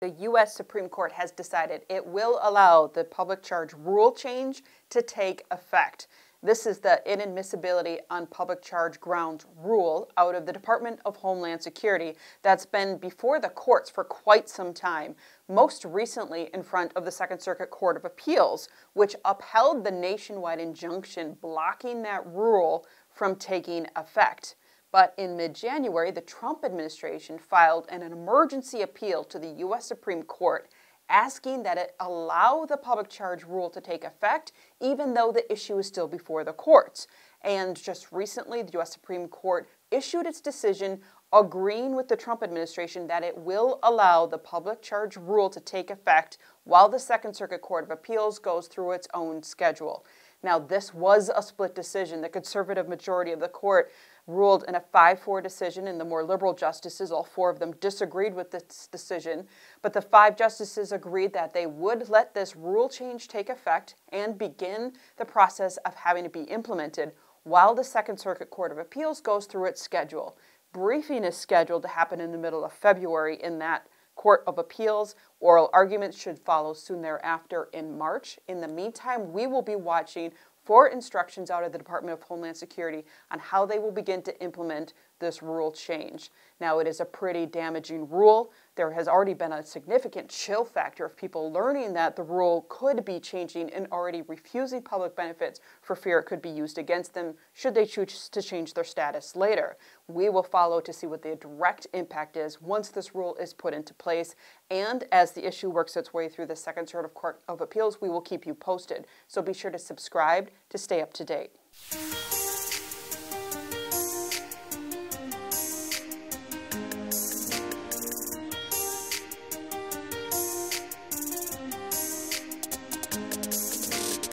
The U.S. Supreme Court has decided it will allow the public charge rule change to take effect. This is the inadmissibility on public charge grounds rule out of the Department of Homeland Security that's been before the courts for quite some time, most recently in front of the Second Circuit Court of Appeals, which upheld the nationwide injunction blocking that rule from taking effect. But in mid-January, the Trump administration filed an emergency appeal to the U.S. Supreme Court asking that it allow the public charge rule to take effect, even though the issue is still before the courts. And just recently, the U.S. Supreme Court issued its decision agreeing with the Trump administration that it will allow the public charge rule to take effect while the Second Circuit Court of Appeals goes through its own schedule. Now, this was a split decision. The conservative majority of the court ruled in a 5-4 decision, and the more liberal justices, all 4 of them, disagreed with this decision. But the 5 justices agreed that they would let this rule change take effect and begin the process of having it be implemented while the Second Circuit Court of Appeals goes through its schedule. Briefing is scheduled to happen in the middle of February in that Court of Appeals. Oral arguments should follow soon thereafter in March. In the meantime, we will be watching for instructions out of the Department of Homeland Security on how they will begin to implement this rule change. Now, it is a pretty damaging rule. There has already been a significant chill factor of people learning that the rule could be changing and already refusing public benefits for fear it could be used against them should they choose to change their status later. We will follow to see what the direct impact is once this rule is put into place, and as the issue works its way through the Second Circuit Court of Appeals, we will keep you posted. So be sure to subscribe to stay up to date.